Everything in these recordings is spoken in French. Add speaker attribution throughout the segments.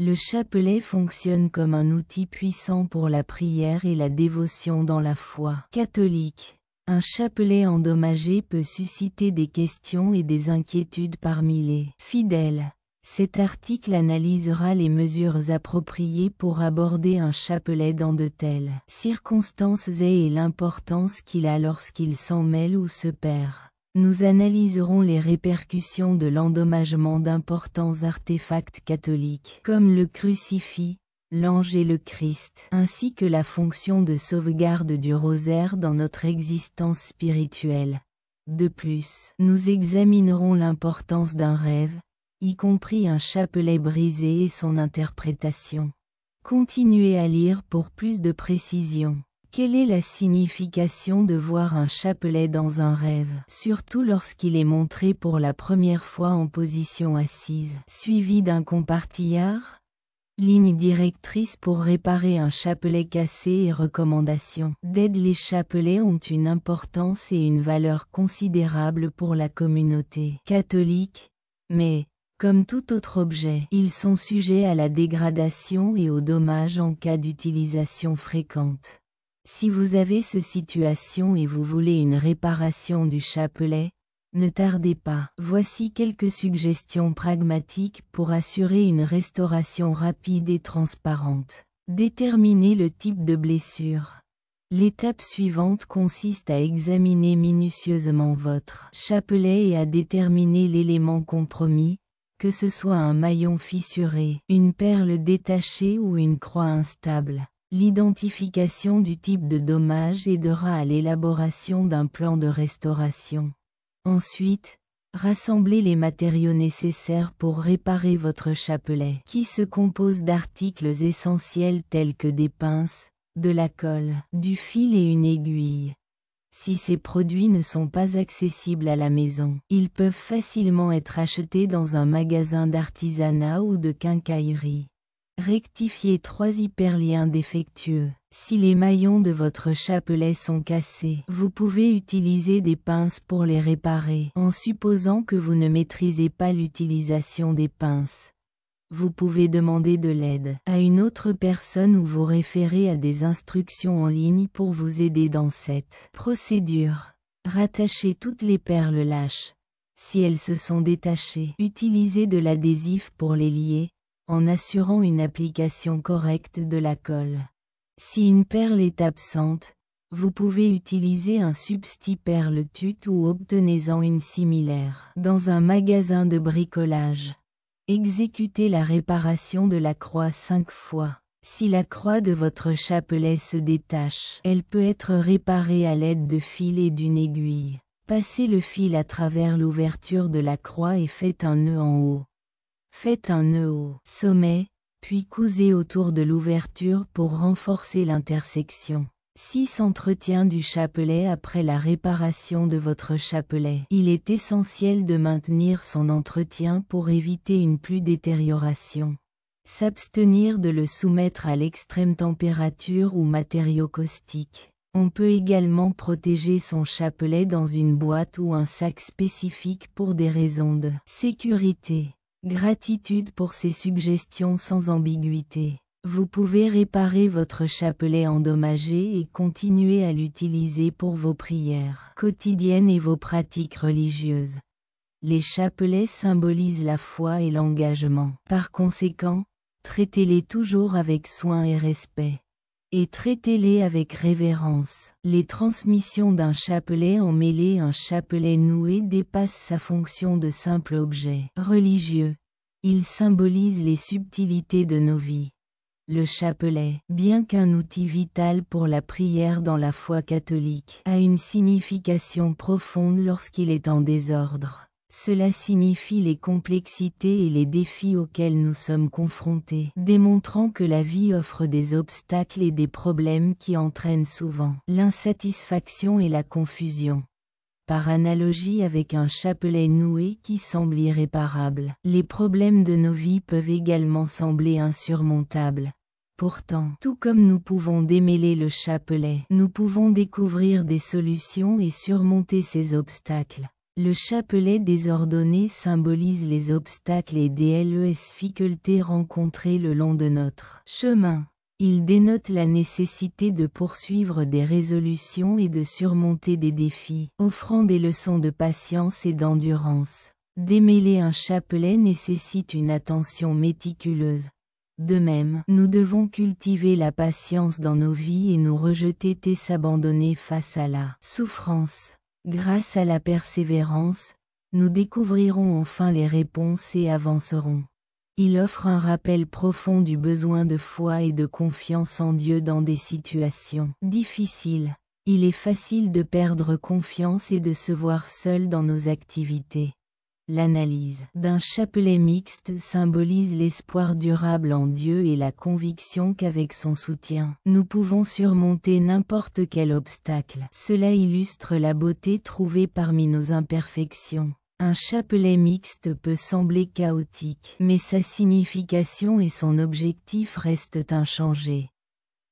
Speaker 1: Le chapelet fonctionne comme un outil puissant pour la prière et la dévotion dans la foi catholique. Un chapelet endommagé peut susciter des questions et des inquiétudes parmi les fidèles. Cet article analysera les mesures appropriées pour aborder un chapelet dans de telles circonstances et l'importance qu'il a lorsqu'il s'en mêle ou se perd. Nous analyserons les répercussions de l'endommagement d'importants artefacts catholiques, comme le crucifix, l'ange et le Christ, ainsi que la fonction de sauvegarde du rosaire dans notre existence spirituelle. De plus, nous examinerons l'importance d'un rêve, y compris un chapelet brisé et son interprétation. Continuez à lire pour plus de précision. Quelle est la signification de voir un chapelet dans un rêve, surtout lorsqu'il est montré pour la première fois en position assise, suivi d'un compartillard? Ligne directrice pour réparer un chapelet cassé et recommandations d'aide. Les chapelets ont une importance et une valeur considérable pour la communauté catholique, mais, comme tout autre objet, ils sont sujets à la dégradation et aux dommages en cas d'utilisation fréquente. Si vous avez cette situation et vous voulez une réparation du chapelet, ne tardez pas. Voici quelques suggestions pragmatiques pour assurer une restauration rapide et transparente. Déterminez le type de blessure. L'étape suivante consiste à examiner minutieusement votre chapelet et à déterminer l'élément compromis, que ce soit un maillon fissuré, une perle détachée ou une croix instable. L'identification du type de dommage aidera à l'élaboration d'un plan de restauration. Ensuite, rassemblez les matériaux nécessaires pour réparer votre chapelet, qui se compose d'articles essentiels tels que des pinces, de la colle, du fil et une aiguille. Si ces produits ne sont pas accessibles à la maison, ils peuvent facilement être achetés dans un magasin d'artisanat ou de quincaillerie. Rectifiez 3 hyperliens défectueux. Si les maillons de votre chapelet sont cassés, vous pouvez utiliser des pinces pour les réparer. En supposant que vous ne maîtrisez pas l'utilisation des pinces, vous pouvez demander de l'aide à une autre personne ou vous référer à des instructions en ligne pour vous aider dans cette procédure. Rattachez toutes les perles lâches. Si elles se sont détachées, utilisez de l'adhésif pour les lier, en assurant une application correcte de la colle. Si une perle est absente, vous pouvez utiliser un substitut perle tute ou obtenez-en une similaire dans un magasin de bricolage. Exécutez la réparation de la croix 5 fois. Si la croix de votre chapelet se détache, elle peut être réparée à l'aide de fil et d'une aiguille. Passez le fil à travers l'ouverture de la croix et faites un nœud en haut. Faites un nœud au sommet, puis cousez autour de l'ouverture pour renforcer l'intersection. 6. Entretien du chapelet. Après la réparation de votre chapelet, il est essentiel de maintenir son entretien pour éviter une détérioration. S'abstenir de le soumettre à l'extrême température ou matériaux caustiques. On peut également protéger son chapelet dans une boîte ou un sac spécifique pour des raisons de sécurité. Gratitude pour ces suggestions sans ambiguïté. Vous pouvez réparer votre chapelet endommagé et continuer à l'utiliser pour vos prières quotidiennes et vos pratiques religieuses. Les chapelets symbolisent la foi et l'engagement. Par conséquent, traitez-les toujours avec soin et respect. Et traitez-les avec révérence. Les transmissions d'un chapelet emmêlé. Un chapelet noué dépasse sa fonction de simple objet religieux. Il symbolise les subtilités de nos vies. Le chapelet, bien qu'un outil vital pour la prière dans la foi catholique, a une signification profonde lorsqu'il est en désordre. Cela signifie les complexités et les défis auxquels nous sommes confrontés, démontrant que la vie offre des obstacles et des problèmes qui entraînent souvent l'insatisfaction et la confusion. Par analogie avec un chapelet noué qui semble irréparable, les problèmes de nos vies peuvent également sembler insurmontables. Pourtant, tout comme nous pouvons démêler le chapelet, nous pouvons découvrir des solutions et surmonter ces obstacles. Le chapelet désordonné symbolise les obstacles et difficultés rencontrées le long de notre chemin. Il dénote la nécessité de poursuivre des résolutions et de surmonter des défis, offrant des leçons de patience et d'endurance. Démêler un chapelet nécessite une attention méticuleuse. De même, nous devons cultiver la patience dans nos vies et nous rejeter et s'abandonner face à la souffrance. Grâce à la persévérance, nous découvrirons enfin les réponses et avancerons. Il offre un rappel profond du besoin de foi et de confiance en Dieu dans des situations difficiles. Il est facile de perdre confiance et de se voir seul dans nos activités. L'analyse d'un chapelet mixte symbolise l'espoir durable en Dieu et la conviction qu'avec son soutien, nous pouvons surmonter n'importe quel obstacle. Cela illustre la beauté trouvée parmi nos imperfections. Un chapelet mixte peut sembler chaotique, mais sa signification et son objectif restent inchangés.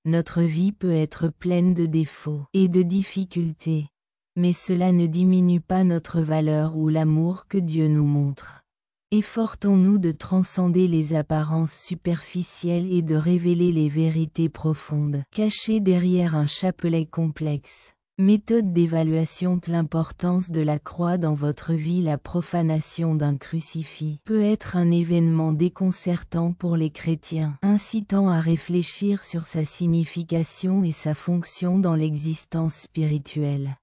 Speaker 1: Notre vie peut être pleine de défauts et de difficultés, mais cela ne diminue pas notre valeur ou l'amour que Dieu nous montre. Efforçons-nous de transcender les apparences superficielles et de révéler les vérités profondes cachées derrière un chapelet complexe. Méthode d'évaluation de l'importance de la croix dans votre vie. La profanation d'un crucifix peut être un événement déconcertant pour les chrétiens, incitant à réfléchir sur sa signification et sa fonction dans l'existence spirituelle.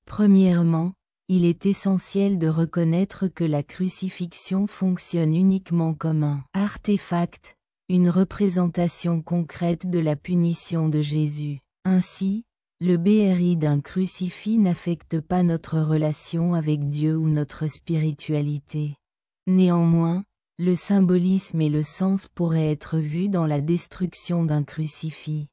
Speaker 1: Premièrement, il est essentiel de reconnaître que la crucifixion fonctionne uniquement comme un artefact, une représentation concrète de la punition de Jésus. Ainsi, le BRI d'un crucifix n'affecte pas notre relation avec Dieu ou notre spiritualité. Néanmoins, le symbolisme et le sens pourraient être vus dans la destruction d'un crucifix.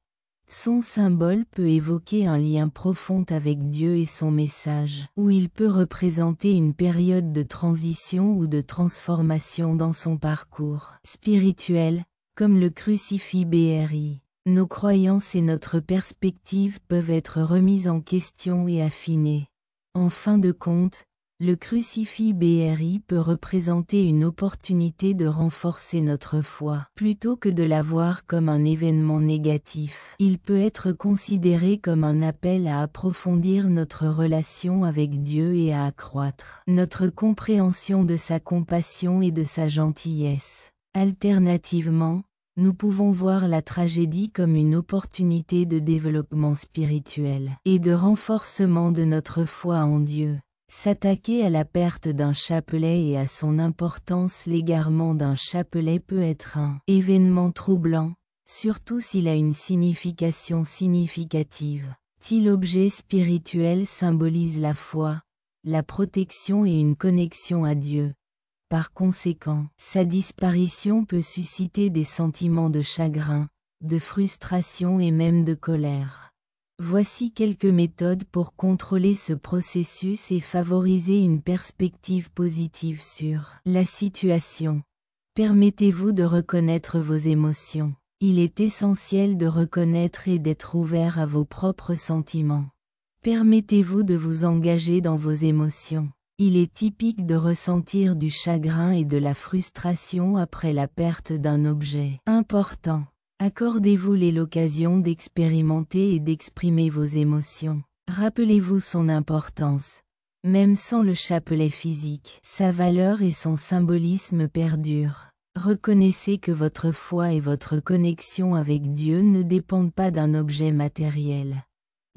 Speaker 1: Son symbole peut évoquer un lien profond avec Dieu et son message, ou il peut représenter une période de transition ou de transformation dans son parcours spirituel, comme le crucifix BRI. Nos croyances et notre perspective peuvent être remises en question et affinées. En fin de compte, le crucifix BRI peut représenter une opportunité de renforcer notre foi. Plutôt que de la voir comme un événement négatif, il peut être considéré comme un appel à approfondir notre relation avec Dieu et à accroître notre compréhension de sa compassion et de sa gentillesse. Alternativement, nous pouvons voir la tragédie comme une opportunité de développement spirituel et de renforcement de notre foi en Dieu. S'attaquer à la perte d'un chapelet et à son importance. L'égarement d'un chapelet peut être un événement troublant, surtout s'il a une signification significative. Si l'objet spirituel symbolise la foi, la protection et une connexion à Dieu, par conséquent, sa disparition peut susciter des sentiments de chagrin, de frustration et même de colère. Voici quelques méthodes pour contrôler ce processus et favoriser une perspective positive sur la situation. Permettez-vous de reconnaître vos émotions. Il est essentiel de reconnaître et d'être ouvert à vos propres sentiments. Permettez-vous de vous engager dans vos émotions. Il est typique de ressentir du chagrin et de la frustration après la perte d'un objet important. Accordez-vous l'occasion d'expérimenter et d'exprimer vos émotions. Rappelez-vous son importance. Même sans le chapelet physique, sa valeur et son symbolisme perdurent. Reconnaissez que votre foi et votre connexion avec Dieu ne dépendent pas d'un objet matériel.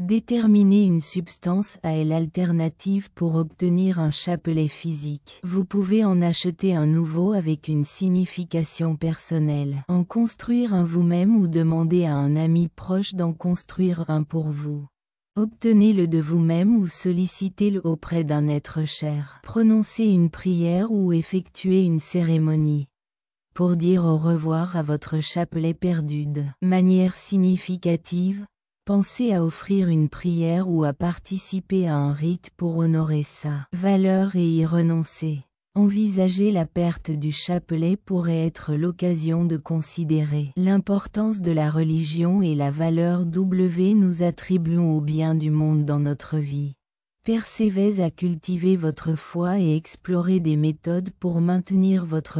Speaker 1: Déterminez une substance à elle alternative pour obtenir un chapelet physique. Vous pouvez en acheter un nouveau avec une signification personnelle, en construire un vous-même ou demander à un ami proche d'en construire un pour vous. Obtenez-le de vous-même ou sollicitez-le auprès d'un être cher. Prononcez une prière ou effectuez une cérémonie pour dire au revoir à votre chapelet perdu de manière significative. Pensez à offrir une prière ou à participer à un rite pour honorer sa valeur et y renoncer. Envisager la perte du chapelet pourrait être l'occasion de considérer l'importance de la religion et la valeur nous attribuons au bien du monde dans notre vie. Persévérez à cultiver votre foi et explorez des méthodes pour maintenir votre